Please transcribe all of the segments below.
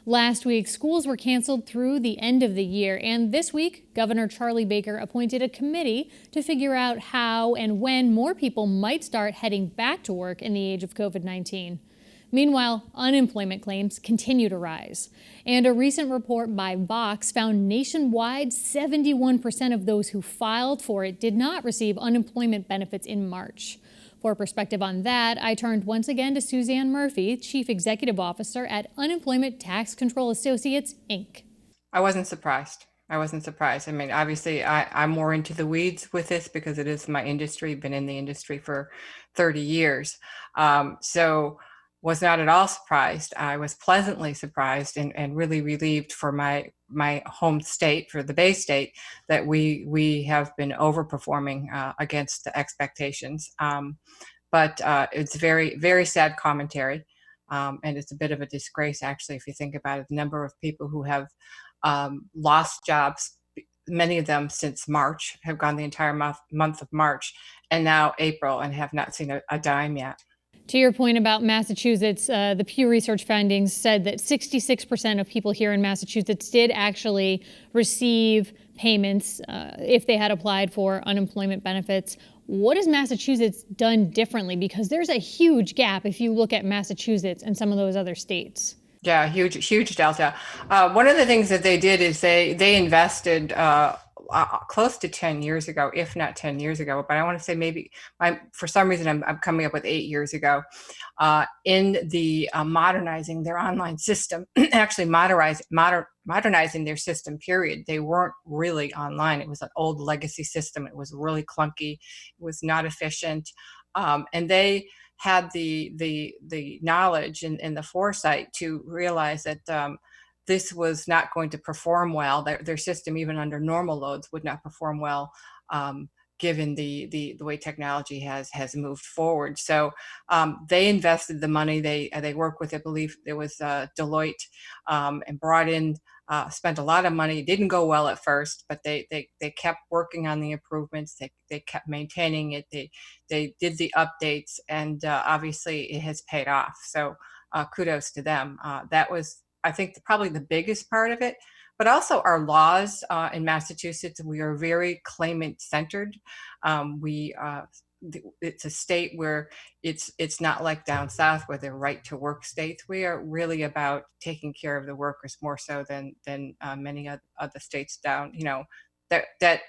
Last week, schools were canceled through the end of the year, and this week, Governor Charlie Baker appointed a committee to figure out how and when more people might start heading back to work in the age of COVID-19. Meanwhile, unemployment claims continue to rise. And a recent report by Vox found nationwide 71% of those who filed for it did not receive unemployment benefits in March. For perspective on that, I turned once again to Suzanne Murphy, Chief Executive Officer at Unemployment Tax Control Associates, Inc. I wasn't surprised. I mean, obviously, I'm more into the weeds with this because it is my industry, been in the industry for 30 years. So was not at all surprised. I was pleasantly surprised and really relieved for my home state, for the Bay State, that we have been overperforming against the expectations. But it's very, very sad commentary. And it's a bit of a disgrace, actually, if you think about it. The number of people who have lost jobs, many of them since March, have gone the entire month of March and now April and have not seen a dime yet. To your point about Massachusetts, the Pew Research findings said that 66% of people here in Massachusetts did actually receive payments if they had applied for unemployment benefits. What has Massachusetts done differently? Because there's a huge gap if you look at Massachusetts and some of those other states. Yeah, huge delta. One of the things that they did is they invested close to 10 years ago, if not 10 years ago, but I want to say maybe for some reason I'm coming up with 8 years ago, in the modernizing their online system, actually modernizing their system, period. They weren't really online. It was an old legacy system. It was really clunky. It was not efficient. And they had the knowledge and the foresight to realize that this was not going to perform well. Their system, even under normal loads, would not perform well, given the way technology has moved forward. So they invested the money. They worked with, I believe it was Deloitte, and brought in, spent a lot of money. It didn't go well at first, but they kept working on the improvements. They kept maintaining it. They did the updates, and obviously it has paid off. So kudos to them. That was, I think, probably the biggest part of it, but also our laws in Massachusetts. We are very claimant centered. It's a state where it's not like down south where they're right to work states. We are really about taking care of the workers more so than many other states down, that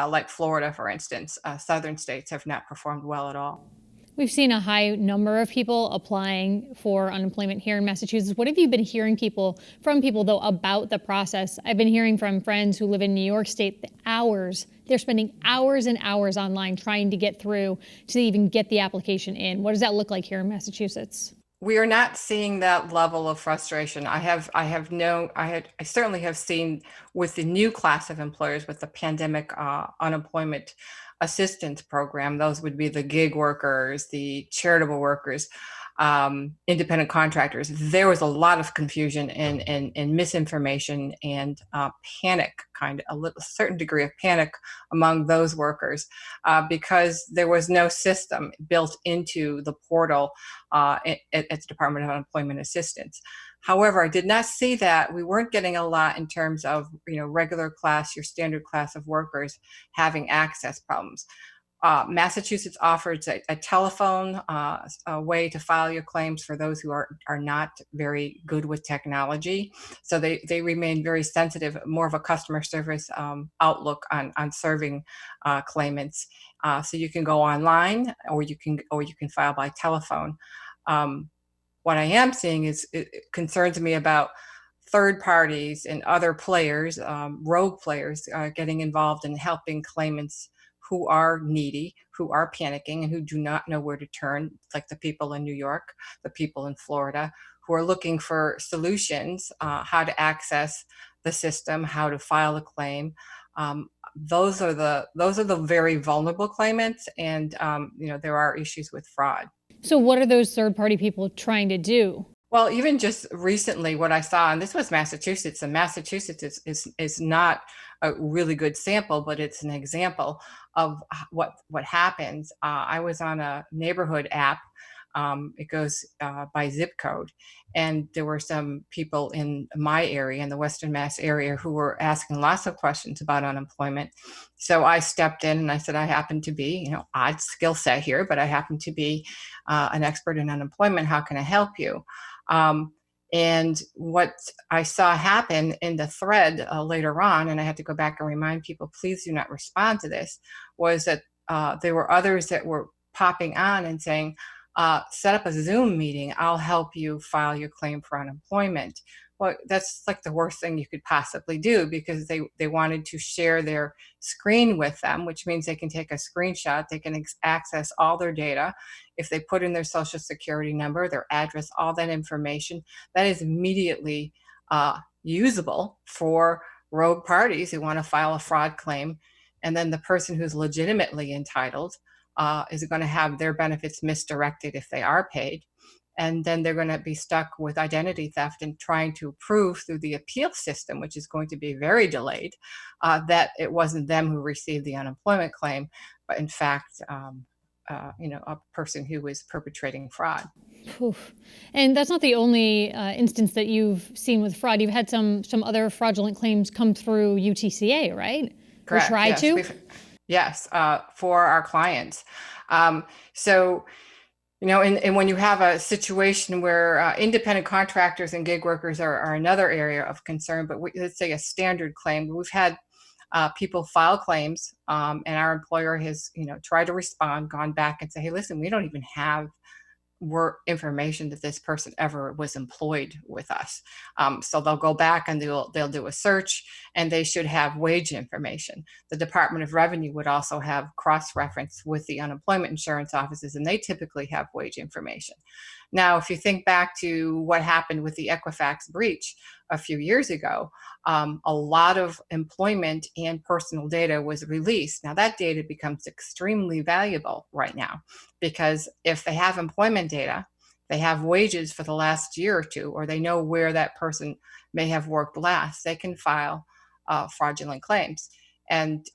like Florida, for instance. Southern states have not performed well at all. We've seen a high number of people applying for unemployment here in Massachusetts. What have you been hearing from people, though, about the process? I've been hearing from friends who live in New York State they're spending hours and hours online trying to get through to even get the application in. What does that look like here in Massachusetts? We are not seeing that level of frustration. I certainly have seen with the new class of employers with the pandemic unemployment assistance program. Those would be the gig workers, the charitable workers, independent contractors. There was a lot of confusion and misinformation and panic, a certain degree of panic among those workers because there was no system built into the portal at the Department of Unemployment Assistance. However, I did not see that. We weren't getting a lot in terms of, regular class, your standard class of workers having access problems. Massachusetts offers a telephone, a way to file your claims for those who are not very good with technology. So they remain very sensitive, more of a customer service outlook on serving claimants. So you can go online, or you can file by telephone. What I am seeing is it concerns me about third parties and other players, rogue players, getting involved in helping claimants who are needy, who are panicking, and who do not know where to turn, like the people in New York, the people in Florida, who are looking for solutions, how to access the system, how to file a claim. Those are the very vulnerable claimants, and there are issues with fraud. So what are those third-party people trying to do? Well, even just recently, what I saw, and this was Massachusetts, and Massachusetts is not a really good sample, but it's an example of what happens. I was on a neighborhood app. It goes by zip code, And there were some people in my area, in the Western Mass area, who were asking lots of questions about unemployment. So I stepped in and I said, I happen to be, odd skill set here, but I happen to be an expert in unemployment. How can I help you? And what I saw happen in the thread later on, and I had to go back and remind people, please do not respond to this, was that there were others that were popping on and saying, set up a Zoom meeting. I'll help you file your claim for unemployment. Well, that's like the worst thing you could possibly do, because they wanted to share their screen with them, which means they can take a screenshot. They can access all their data. If they put in their social security number, their address, all that information, that is immediately usable for rogue parties who want to file a fraud claim. And then the person who's legitimately entitled is going to have their benefits misdirected if they are paid. And then they're going to be stuck with identity theft and trying to prove through the appeal system, which is going to be very delayed, that it wasn't them who received the unemployment claim, but in fact, a person who was perpetrating fraud. Oof. And that's not the only instance that you've seen with fraud. You've had some other fraudulent claims come through UTCA, right? Correct. Or try Yes, to? Yes, for our clients. So, and when you have a situation where independent contractors and gig workers are another area of concern, but let's say a standard claim, we've had people file claims, and our employer has, tried to respond, gone back and say, hey, listen, we don't even have information that this person ever was employed with us. So they'll go back and they'll do a search, and they should have wage information. The Department of Revenue would also have cross-reference with the unemployment insurance offices, and they typically have wage information. Now, if you think back to what happened with the Equifax breach a few years ago, a lot of employment and personal data was released. Now, that data becomes extremely valuable right now, because if they have employment data, they have wages for the last year or two, or they know where that person may have worked last, they can file fraudulent claims. And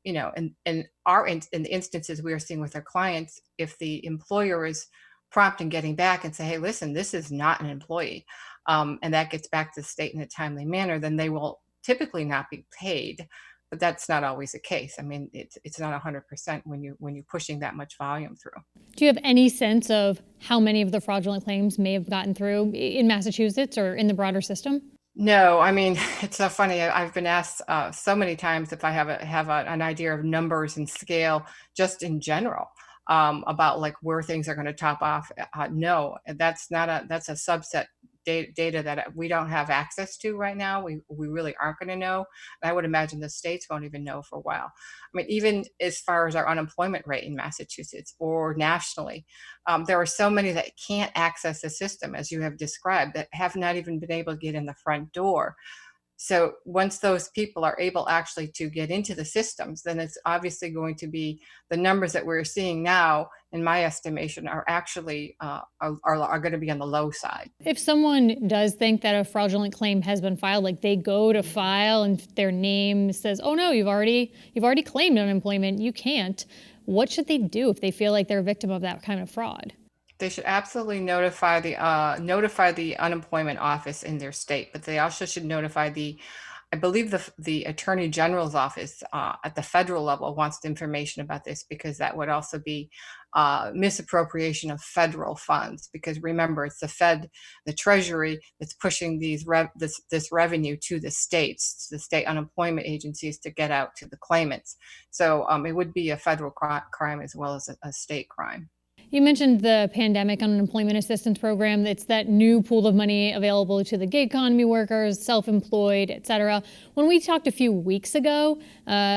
in the instances we are seeing with our clients, if the employer is prompt in getting back and say, hey, listen, this is not an employee, and that gets back to the state in a timely manner, then they will typically not be paid. But that's not always the case. I mean, it's not 100% when you're pushing that much volume through. Do you have any sense of how many of the fraudulent claims may have gotten through in Massachusetts or in the broader system? No, I mean, it's so funny. I've been asked so many times if I have an idea of numbers and scale just in general, about like where things are going to top off. No, that's a subset data that we don't have access to right now. We really aren't going to know. And I would imagine the states won't even know for a while. I mean, even as far as our unemployment rate in Massachusetts or nationally, there are so many that can't access the system, as you have described, that have not even been able to get in the front door. So once those people are able actually to get into the systems, then it's obviously going to be the numbers that we're seeing now, in my estimation, are actually are going to be on the low side. If someone does think that a fraudulent claim has been filed, like they go to file and their name says, "Oh no, you've already claimed unemployment, you can't," what should they do if they feel like they're a victim of that kind of fraud? They should absolutely notify the unemployment office in their state, but they also should notify I believe the Attorney General's office at the federal level wants information about this, because that would also be misappropriation of federal funds. Because remember, it's the Treasury, that's pushing this revenue to the states, to the state unemployment agencies, to get out to the claimants. So it would be a federal crime as well as a state crime. You mentioned the pandemic unemployment assistance program. It's that new pool of money available to the gig economy workers, self-employed, et cetera. When we talked a few weeks ago,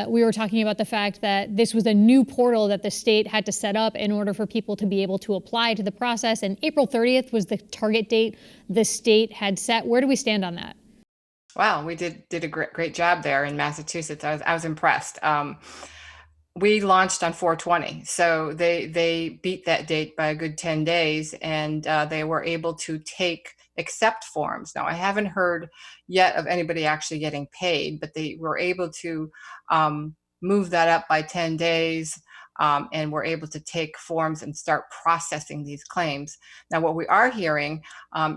we were talking about the fact that this was a new portal that the state had to set up in order for people to be able to apply to the process. And April 30th was the target date the state had set. Where do we stand on that? Wow, we did a great job there in Massachusetts. I was impressed. We launched on 4/20, so they beat that date by a good 10 days, and they were able to accept forms. Now, I haven't heard yet of anybody actually getting paid, but they were able to move that up by 10 days. and we're able to take forms and start processing these claims. Now, what we are hearing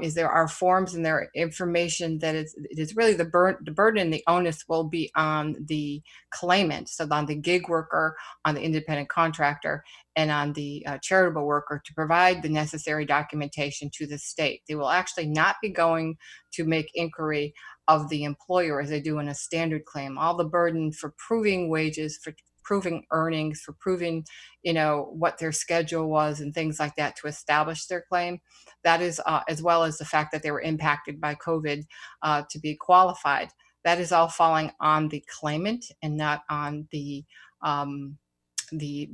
is there are forms and there information that it is really the burden and the onus will be on the claimant, so on the gig worker, on the independent contractor, and on the charitable worker to provide the necessary documentation to the state. They will actually not be going to make inquiry of the employer as they do in a standard claim. All the burden for proving wages, for proving earnings, for proving, what their schedule was and things like that to establish their claim. That is, as well as the fact that they were impacted by COVID to be qualified. That is all falling on the claimant and not on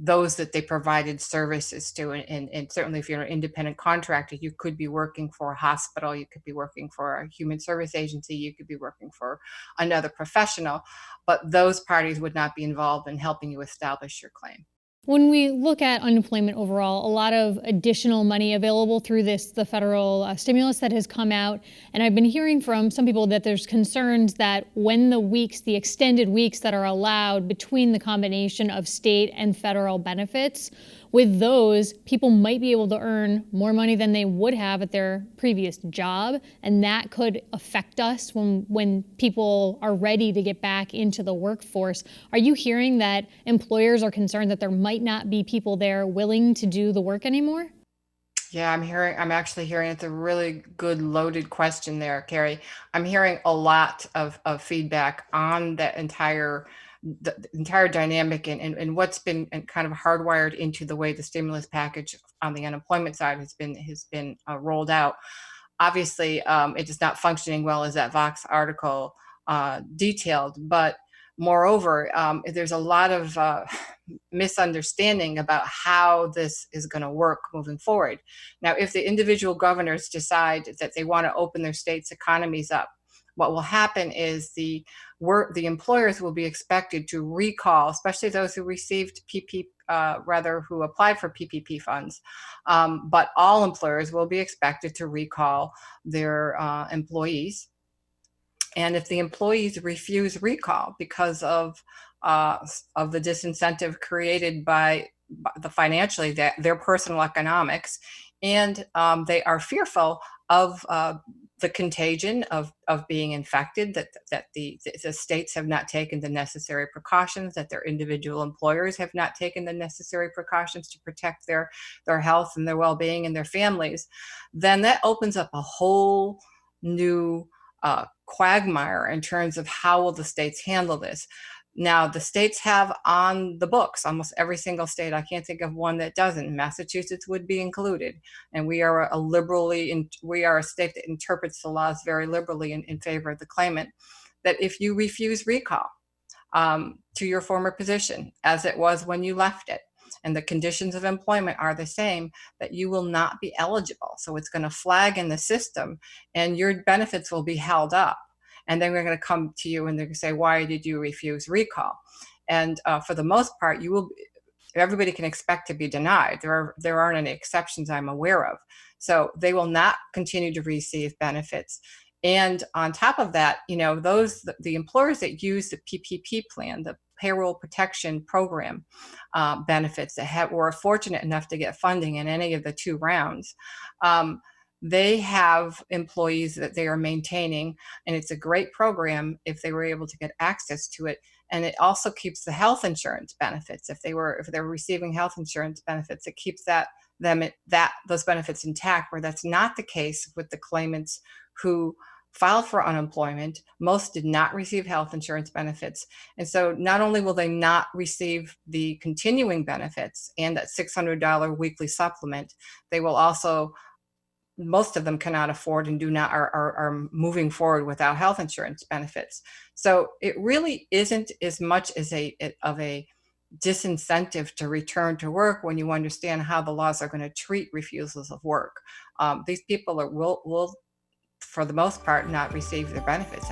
those that they provided services to. And certainly if you're an independent contractor, you could be working for a hospital, you could be working for a human service agency, you could be working for another professional, but those parties would not be involved in helping you establish your claim. When we look at unemployment overall, a lot of additional money available through the federal stimulus that has come out. And I've been hearing from some people that there's concerns that when the extended weeks that are allowed between the combination of state and federal benefits, with those, people might be able to earn more money than they would have at their previous job. And that could affect us when people are ready to get back into the workforce. Are you hearing that employers are concerned that there might not be people there willing to do the work anymore? Yeah, I'm actually hearing it's a really good loaded question there, Carrie. I'm hearing a lot of feedback on the entire dynamic and what's been kind of hardwired into the way the stimulus package on the unemployment side has been rolled out. Obviously, it is not functioning well as that Vox article detailed, but moreover, there's a lot of misunderstanding about how this is going to work moving forward. Now, if the individual governors decide that they want to open their states' economies up, what will happen is the employers will be expected to recall, especially those who received who applied for PPP funds. But all employers will be expected to recall their employees. And if the employees refuse recall because of the disincentive created by the financially their personal economics, and they are fearful of the contagion of being infected, that the states have not taken the necessary precautions, that their individual employers have not taken the necessary precautions to protect their health and their well-being and their families, then that opens up a whole new quagmire in terms of how will the states handle this. Now, the states have on the books, almost every single state, I can't think of one that doesn't. Massachusetts would be included. And we are a state that interprets the laws very liberally in favor of the claimant, that if you refuse recall to your former position, as it was when you left it, and the conditions of employment are the same, that you will not be eligible. So it's going to flag in the system and your benefits will be held up. And then we're going to come to you and they're going to say, why did you refuse recall? And for the most part, everybody can expect to be denied. There aren't any exceptions I'm aware of. So they will not continue to receive benefits. And on top of that, the employers that use the PPP plan, the payroll protection program benefits that were fortunate enough to get funding in any of the two rounds, they have employees that they are maintaining, and it's a great program if they were able to get access to it. And it also keeps the health insurance benefits. If they were receiving health insurance benefits, it keeps those benefits intact, where that's not the case with the claimants who filed for unemployment. Most did not receive health insurance benefits. And so not only will they not receive the continuing benefits and that $600 weekly supplement, they will also, most of them cannot afford and are moving forward without health insurance benefits. So it really isn't as much as of a disincentive to return to work when you understand how the laws are going to treat refusals of work. These people will for the most part, not receive their benefits